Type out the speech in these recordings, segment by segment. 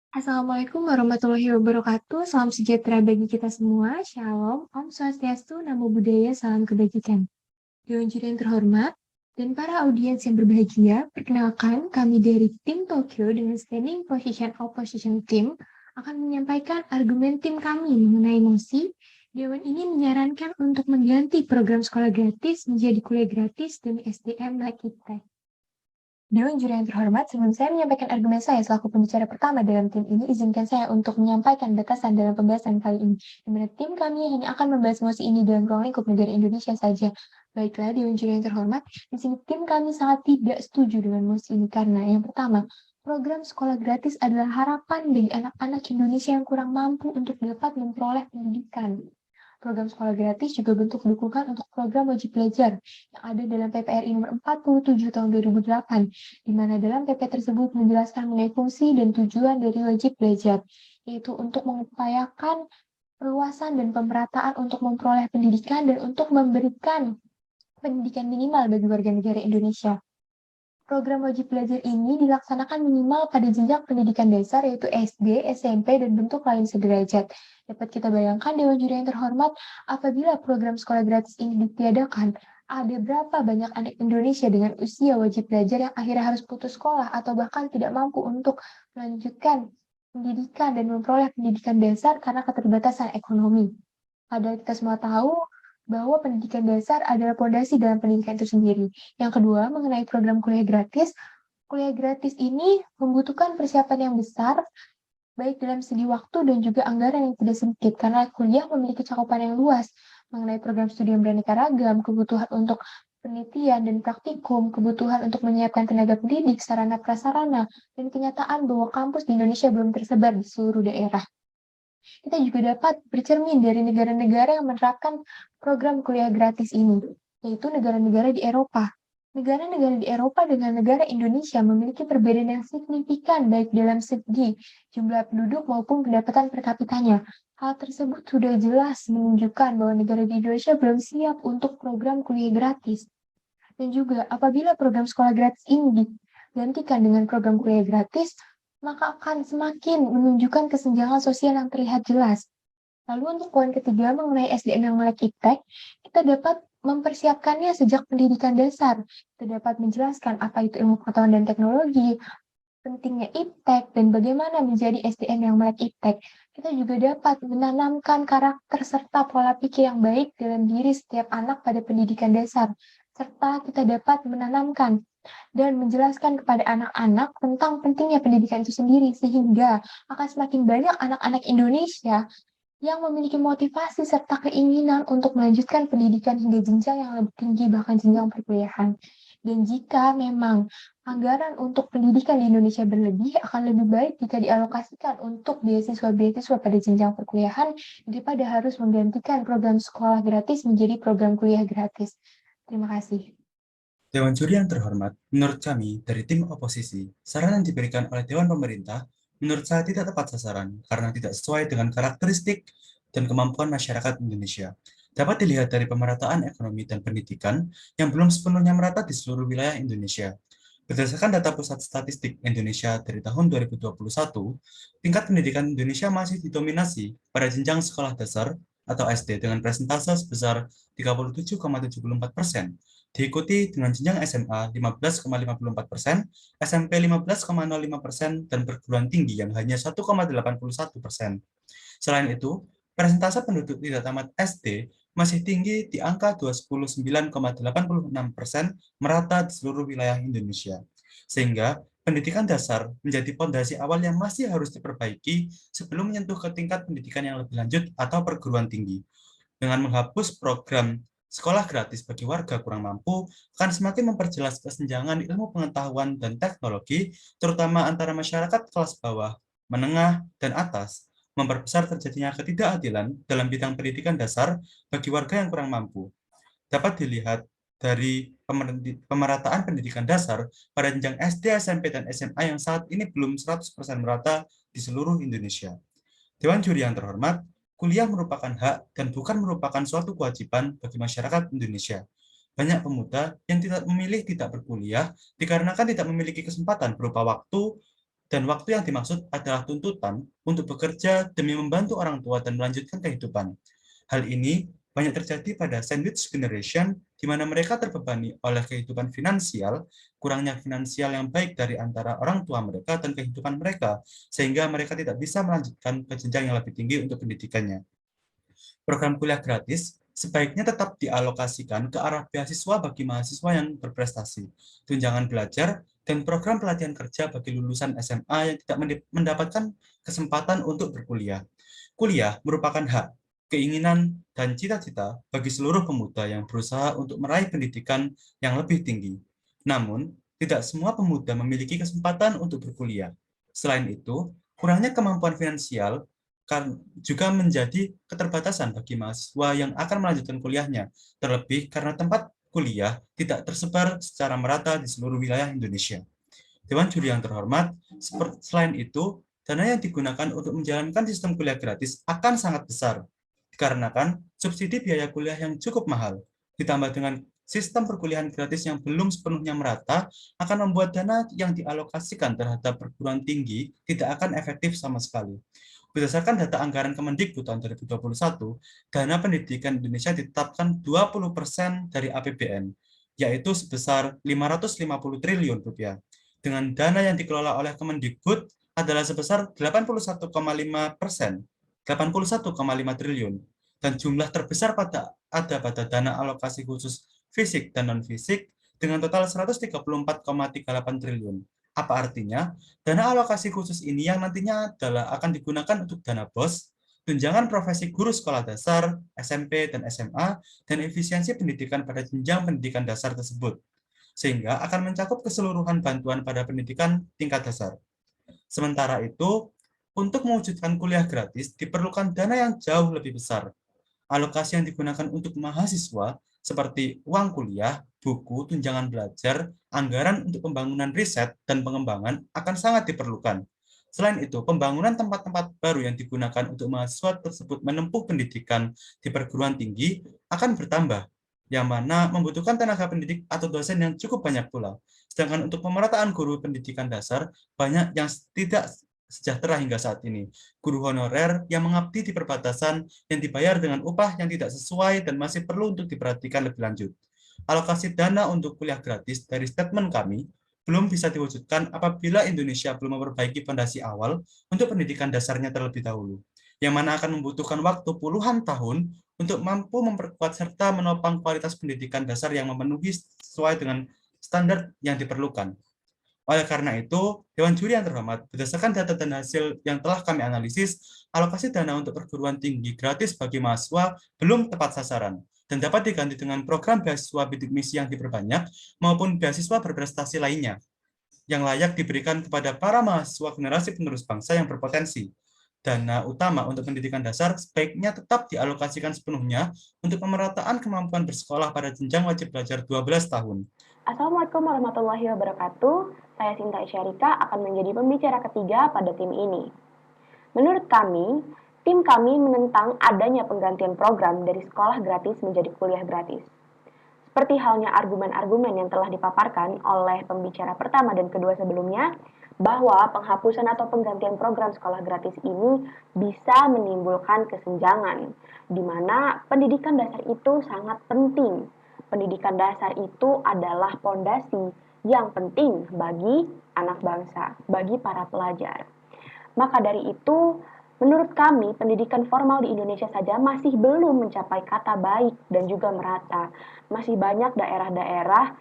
Assalamualaikum warahmatullahi wabarakatuh. Salam sejahtera bagi kita semua. Shalom, Om Swastiastu, Namo Buddhaya, salam kebajikan. Dewan juri yang terhormat dan para audiens yang berbahagia, perkenalkan kami dari tim Tokyo dengan standing position opposition team akan menyampaikan argumen tim kami mengenai mosi. Dewan ini menyarankan untuk mengganti program sekolah gratis menjadi kuliah gratis demi SDM like kita. Dewan juri yang terhormat, sebelum saya menyampaikan argumen saya selaku pembicara pertama dalam tim ini, izinkan saya untuk menyampaikan batasan dalam pembahasan kali ini, di mana tim kami hanya akan membahas mosi ini dalam ruang lingkup negara Indonesia saja. Baiklah, Dewan juri yang terhormat, di sini tim kami sangat tidak setuju dengan mosi ini karena yang pertama, program sekolah gratis adalah harapan bagi anak-anak Indonesia yang kurang mampu untuk dapat memperoleh pendidikan. Program sekolah gratis juga bentuk dukungan untuk program wajib belajar yang ada dalam PPRI nomor 47 tahun 2008, di mana dalam PP tersebut menjelaskan mengenai fungsi dan tujuan dari wajib belajar, yaitu untuk mengupayakan perluasan dan pemerataan untuk memperoleh pendidikan dan untuk memberikan pendidikan minimal bagi warga negara Indonesia. Program wajib belajar ini dilaksanakan minimal pada jenjang pendidikan dasar yaitu SD, SMP, dan bentuk lain sederajat. Dapat kita bayangkan Dewan Juri yang terhormat, apabila program sekolah gratis ini ditiadakan, ada berapa banyak anak Indonesia dengan usia wajib belajar yang akhirnya harus putus sekolah atau bahkan tidak mampu untuk melanjutkan pendidikan dan memperoleh pendidikan dasar karena keterbatasan ekonomi. Padahal kita semua tahu bahwa pendidikan dasar adalah fondasi dalam pendidikan itu sendiri. Yang kedua, mengenai program kuliah gratis ini membutuhkan persiapan yang besar, baik dalam segi waktu dan juga anggaran yang tidak sedikit, karena kuliah memiliki cakupan yang luas mengenai program studi yang beraneka ragam, kebutuhan untuk penelitian dan praktikum, kebutuhan untuk menyiapkan tenaga pendidik, sarana prasarana, dan kenyataan bahwa kampus di Indonesia belum tersebar di seluruh daerah. Kita juga dapat bercermin dari negara-negara yang menerapkan program kuliah gratis ini, yaitu negara-negara di Eropa. Negara-negara di Eropa dengan negara Indonesia memiliki perbedaan yang signifikan baik dalam segi jumlah penduduk maupun pendapatan per kapitanya. Hal tersebut sudah jelas menunjukkan bahwa negara di Indonesia belum siap untuk program kuliah gratis. Dan juga apabila program sekolah gratis ini digantikan dengan program kuliah gratis, maka akan semakin menunjukkan kesenjangan sosial yang terlihat jelas. Lalu untuk poin ketiga mengenai SDM yang melek iptek, kita dapat mempersiapkannya sejak pendidikan dasar. Kita dapat menjelaskan apa itu ilmu pengetahuan dan teknologi, pentingnya iptek, dan bagaimana menjadi SDM yang melek iptek. Kita juga dapat menanamkan karakter serta pola pikir yang baik dalam diri setiap anak pada pendidikan dasar, serta kita dapat menanamkan dan menjelaskan kepada anak-anak tentang pentingnya pendidikan itu sendiri, sehingga akan semakin banyak anak-anak Indonesia yang memiliki motivasi serta keinginan untuk melanjutkan pendidikan hingga jenjang yang lebih tinggi, bahkan jenjang perkuliahan. Dan jika memang anggaran untuk pendidikan di Indonesia berlebih, akan lebih baik jika dialokasikan untuk beasiswa-beasiswa pada jenjang perkuliahan daripada harus menggantikan program sekolah gratis menjadi program kuliah gratis. Terima kasih. Dewan Juri yang terhormat, menurut kami dari tim oposisi, saran yang diberikan oleh Dewan Pemerintah menurut saya tidak tepat sasaran karena tidak sesuai dengan karakteristik dan kemampuan masyarakat Indonesia. Dapat dilihat dari pemerataan ekonomi dan pendidikan yang belum sepenuhnya merata di seluruh wilayah Indonesia. Berdasarkan data Pusat Statistik Indonesia dari tahun 2021, tingkat pendidikan Indonesia masih didominasi pada jenjang sekolah dasar atau SD dengan persentase sebesar 37,74%, diikuti dengan jenjang SMA 15,54%, SMP 15,05%, dan perguruan tinggi yang hanya 1,81%. Selain itu, persentase penduduk tidak tamat SD masih tinggi di angka 29,86% merata di seluruh wilayah Indonesia. Sehingga pendidikan dasar menjadi fondasi awal yang masih harus diperbaiki sebelum menyentuh ke tingkat pendidikan yang lebih lanjut atau perguruan tinggi. Dengan menghapus program sekolah gratis bagi warga kurang mampu akan semakin memperjelas kesenjangan ilmu pengetahuan dan teknologi, terutama antara masyarakat kelas bawah, menengah, dan atas, memperbesar terjadinya ketidakadilan dalam bidang pendidikan dasar bagi warga yang kurang mampu. Dapat dilihat dari pemerataan pendidikan dasar pada jenjang SD, SMP, dan SMA yang saat ini belum 100% merata di seluruh Indonesia. Dewan Juri yang terhormat, kuliah merupakan hak dan bukan merupakan suatu kewajiban bagi masyarakat Indonesia. Banyak pemuda yang tidak memilih tidak berkuliah dikarenakan tidak memiliki kesempatan berupa waktu, Dan waktu yang dimaksud adalah tuntutan untuk bekerja demi membantu orang tua dan melanjutkan kehidupan. Hal ini banyak terjadi pada sandwich generation, di mana mereka terbebani oleh kehidupan finansial, kurangnya finansial yang baik dari antara orang tua mereka dan kehidupan mereka, sehingga mereka tidak bisa melanjutkan ke jenjang yang lebih tinggi untuk pendidikannya. Program kuliah gratis sebaiknya tetap dialokasikan ke arah beasiswa bagi mahasiswa yang berprestasi, tunjangan belajar, dan program pelatihan kerja bagi lulusan SMA yang tidak mendapatkan kesempatan untuk berkuliah. Kuliah merupakan hak, keinginan, dan cita-cita bagi seluruh pemuda yang berusaha untuk meraih pendidikan yang lebih tinggi. Namun, tidak semua pemuda memiliki kesempatan untuk berkuliah. Selain itu, kurangnya kemampuan finansial juga menjadi keterbatasan bagi mahasiswa yang akan melanjutkan kuliahnya, terlebih karena tempat kuliah tidak tersebar secara merata di seluruh wilayah Indonesia. Dewan Juri yang terhormat, selain itu, dana yang digunakan untuk menjalankan sistem kuliah gratis akan sangat besar, dikarenakan subsidi biaya kuliah yang cukup mahal, ditambah dengan sistem perkuliahan gratis yang belum sepenuhnya merata, akan membuat dana yang dialokasikan terhadap perguruan tinggi tidak akan efektif sama sekali. Berdasarkan data anggaran Kemendikbud tahun 2021, dana pendidikan Indonesia ditetapkan 20% dari APBN, yaitu sebesar 550 triliun rupiah. Dengan dana yang dikelola oleh Kemendikbud adalah sebesar 81,5%, 81,5 triliun, dan jumlah terbesar pada dana alokasi khusus fisik dan non-fisik dengan total 134,38 triliun. Apa artinya? Dana alokasi khusus ini yang nantinya akan digunakan untuk dana BOS, tunjangan profesi guru sekolah dasar, SMP, dan SMA, dan efisiensi pendidikan pada jenjang pendidikan dasar tersebut, sehingga akan mencakup keseluruhan bantuan pada pendidikan tingkat dasar. Sementara itu, untuk mewujudkan kuliah gratis diperlukan dana yang jauh lebih besar. Alokasi yang digunakan untuk mahasiswa seperti uang kuliah, buku, tunjangan belajar, anggaran untuk pembangunan riset dan pengembangan akan sangat diperlukan. Selain itu, pembangunan tempat-tempat baru yang digunakan untuk mahasiswa tersebut menempuh pendidikan di perguruan tinggi akan bertambah, yang mana membutuhkan tenaga pendidik atau dosen yang cukup banyak pula. Sedangkan untuk pemerataan guru pendidikan dasar, banyak yang tidak sejahtera hingga saat ini. Guru honorer yang mengabdi di perbatasan yang dibayar dengan upah yang tidak sesuai dan masih perlu untuk diperhatikan lebih lanjut. Alokasi dana untuk kuliah gratis dari statement kami belum bisa diwujudkan apabila Indonesia belum memperbaiki fondasi awal untuk pendidikan dasarnya terlebih dahulu, yang mana akan membutuhkan waktu puluhan tahun untuk mampu memperkuat serta menopang kualitas pendidikan dasar yang memenuhi sesuai dengan standar yang diperlukan. Oleh karena itu, Dewan Juri yang terhormat, berdasarkan data dan hasil yang telah kami analisis, alokasi dana untuk perguruan tinggi gratis bagi mahasiswa belum tepat sasaran dan dapat diganti dengan program beasiswa bidik misi yang diperbanyak maupun beasiswa berprestasi lainnya yang layak diberikan kepada para mahasiswa generasi penerus bangsa yang berpotensi. Dana utama untuk pendidikan dasar sebaiknya tetap dialokasikan sepenuhnya untuk pemerataan kemampuan bersekolah pada jenjang wajib belajar 12 tahun. Assalamualaikum warahmatullahi wabarakatuh. Saya Sinta Isyarika akan menjadi pembicara ketiga pada tim ini. Menurut kami, tim kami menentang adanya penggantian program dari sekolah gratis menjadi kuliah gratis. Seperti halnya argumen-argumen yang telah dipaparkan oleh pembicara pertama dan kedua sebelumnya, bahwa penghapusan atau penggantian program sekolah gratis ini bisa menimbulkan kesenjangan, di mana pendidikan dasar itu sangat penting. Pendidikan dasar itu adalah fondasi yang penting bagi anak bangsa, bagi para pelajar. Maka dari itu, menurut kami, pendidikan formal di Indonesia saja masih belum mencapai kata baik dan juga merata. Masih banyak daerah-daerah,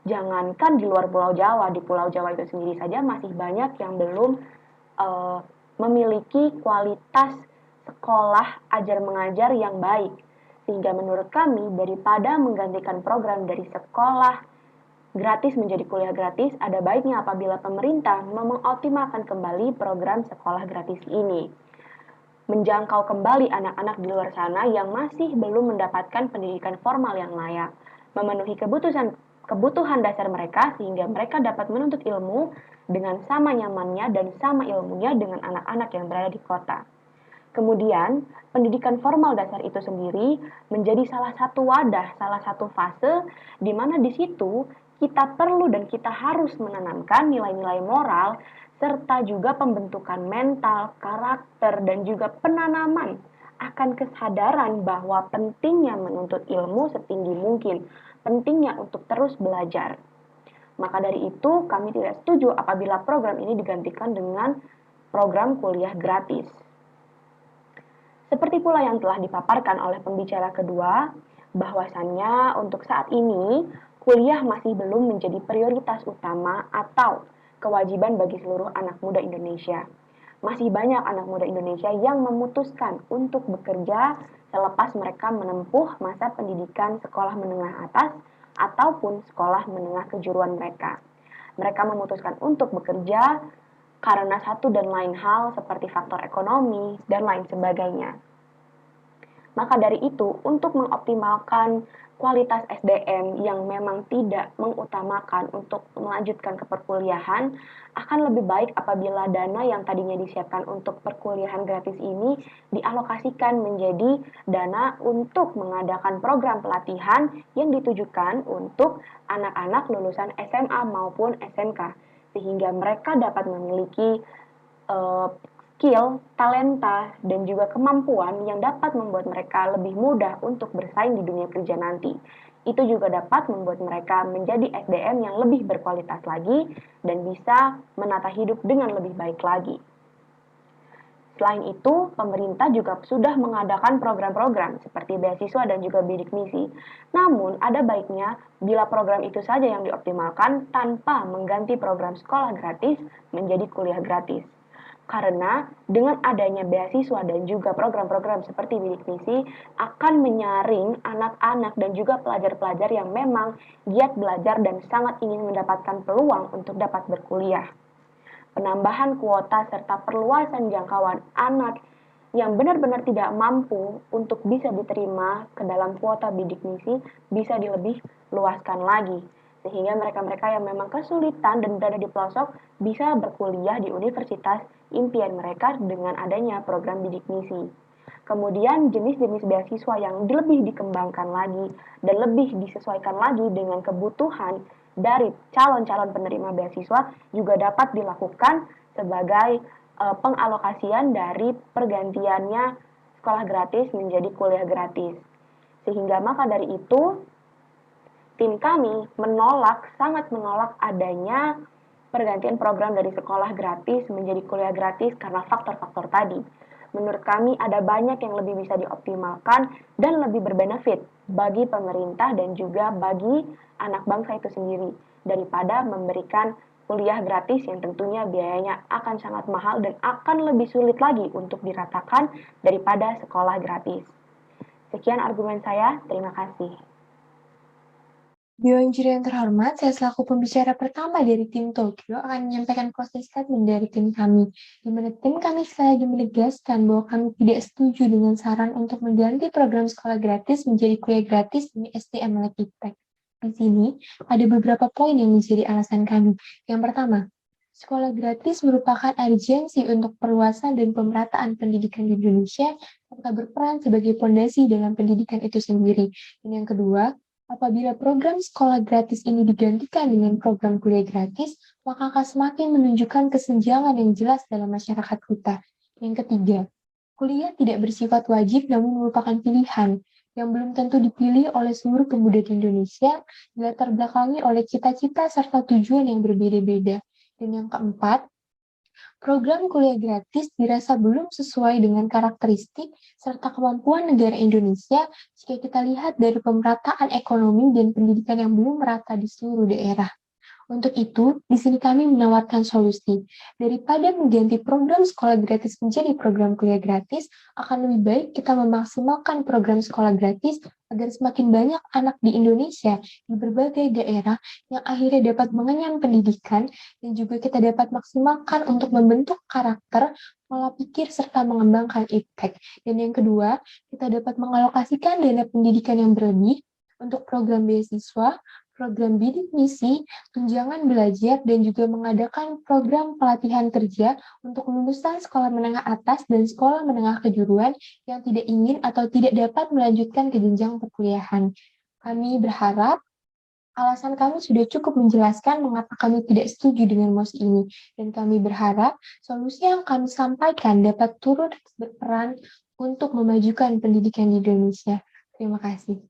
jangankan di luar Pulau Jawa, di Pulau Jawa itu sendiri saja masih banyak yang belum memiliki kualitas sekolah ajar mengajar yang baik. Sehingga menurut kami, daripada menggantikan program dari sekolah gratis menjadi kuliah gratis, ada baiknya apabila pemerintah mengoptimalkan kembali program sekolah gratis ini. Menjangkau kembali anak-anak di luar sana yang masih belum mendapatkan pendidikan formal yang layak, memenuhi kebutuhan dasar mereka sehingga mereka dapat menuntut ilmu dengan sama nyamannya dan sama ilmunya dengan anak-anak yang berada di kota. Kemudian, pendidikan formal dasar itu sendiri menjadi salah satu wadah, salah satu fase di mana di situ kita perlu dan kita harus menanamkan nilai-nilai moral serta juga pembentukan mental, karakter, dan juga penanaman akan kesadaran bahwa pentingnya menuntut ilmu setinggi mungkin, pentingnya untuk terus belajar. Maka dari itu, kami tidak setuju apabila program ini digantikan dengan program kuliah gratis. Seperti pula yang telah dipaparkan oleh pembicara kedua, bahwasannya untuk saat ini, kuliah masih belum menjadi prioritas utama atau kewajiban bagi seluruh anak muda Indonesia. Masih banyak anak muda Indonesia yang memutuskan untuk bekerja selepas mereka menempuh masa pendidikan sekolah menengah atas ataupun sekolah menengah kejuruan mereka. Mereka memutuskan untuk bekerja karena satu dan lain hal seperti faktor ekonomi dan lain sebagainya. Maka dari itu, untuk mengoptimalkan kualitas SDM yang memang tidak mengutamakan untuk melanjutkan ke perkuliahan, akan lebih baik apabila dana yang tadinya disiapkan untuk perkuliahan gratis ini dialokasikan menjadi dana untuk mengadakan program pelatihan yang ditujukan untuk anak-anak lulusan SMA maupun SMK, sehingga mereka dapat memiliki skill, talenta, dan juga kemampuan yang dapat membuat mereka lebih mudah untuk bersaing di dunia kerja nanti. Itu juga dapat membuat mereka menjadi SDM yang lebih berkualitas lagi dan bisa menata hidup dengan lebih baik lagi. Selain itu, pemerintah juga sudah mengadakan program-program seperti beasiswa dan juga bidik misi. Namun, ada baiknya bila program itu saja yang dioptimalkan tanpa mengganti program sekolah gratis menjadi kuliah gratis. Karena dengan adanya beasiswa dan juga program-program seperti bidik misi akan menyaring anak-anak dan juga pelajar-pelajar yang memang giat belajar dan sangat ingin mendapatkan peluang untuk dapat berkuliah. Penambahan kuota serta perluasan jangkauan anak yang benar-benar tidak mampu untuk bisa diterima ke dalam kuota bidik misi bisa dilebih luaskan lagi, sehingga mereka-mereka yang memang kesulitan dan berada di pelosok bisa berkuliah di universitas impian mereka dengan adanya program bidik misi. Kemudian jenis-jenis beasiswa yang lebih dikembangkan lagi dan lebih disesuaikan lagi dengan kebutuhan dari calon-calon penerima beasiswa juga dapat dilakukan sebagai pengalokasian dari pergantiannya sekolah gratis menjadi kuliah gratis. Sehingga maka dari itu, tim kami sangat menolak adanya pergantian program dari sekolah gratis menjadi kuliah gratis karena faktor-faktor tadi. Menurut kami ada banyak yang lebih bisa dioptimalkan dan lebih berbenefit bagi pemerintah dan juga bagi anak bangsa itu sendiri daripada memberikan kuliah gratis yang tentunya biayanya akan sangat mahal dan akan lebih sulit lagi untuk diratakan daripada sekolah gratis. Sekian argumen saya, terima kasih. Dewan juri yang terhormat, saya selaku pembicara pertama dari tim Tokyo akan menyampaikan closing statement dari tim kami, di mana tim kami sekali lagi menegaskan bahwa kami tidak setuju dengan saran untuk mengganti program sekolah gratis menjadi kuliah gratis demi SDM Lekiptek. Di sini, ada beberapa poin yang menjadi alasan kami. Yang pertama, sekolah gratis merupakan urgensi untuk perluasan dan pemerataan pendidikan di Indonesia, serta berperan sebagai fondasi dalam pendidikan itu sendiri. Dan yang kedua, apabila program sekolah gratis ini digantikan dengan program kuliah gratis, maka akan semakin menunjukkan kesenjangan yang jelas dalam masyarakat kita. Yang ketiga, kuliah tidak bersifat wajib namun merupakan pilihan yang belum tentu dipilih oleh seluruh pemuda di Indonesia, dilatar belakangi oleh cita-cita serta tujuan yang berbeda-beda. Dan yang keempat, program kuliah gratis dirasa belum sesuai dengan karakteristik serta kemampuan negara Indonesia jika kita lihat dari pemerataan ekonomi dan pendidikan yang belum merata di seluruh daerah. Untuk itu, di sini kami menawarkan solusi. Daripada mengganti program sekolah gratis menjadi program kuliah gratis, akan lebih baik kita memaksimalkan program sekolah gratis agar semakin banyak anak di Indonesia di berbagai daerah yang akhirnya dapat mengenyam pendidikan dan juga kita dapat maksimalkan untuk membentuk karakter, pola pikir, serta mengembangkan impact. Dan yang kedua, kita dapat mengalokasikan dana pendidikan yang berlebih untuk program beasiswa, program bidik misi, tunjangan belajar, dan juga mengadakan program pelatihan kerja untuk lulusan sekolah menengah atas dan sekolah menengah kejuruan yang tidak ingin atau tidak dapat melanjutkan ke jenjang perkuliahan. Kami berharap Alasan kami sudah cukup menjelaskan mengapa kami tidak setuju dengan MOS ini, dan kami berharap solusi yang kami sampaikan dapat turut berperan untuk memajukan pendidikan di Indonesia. Terima kasih.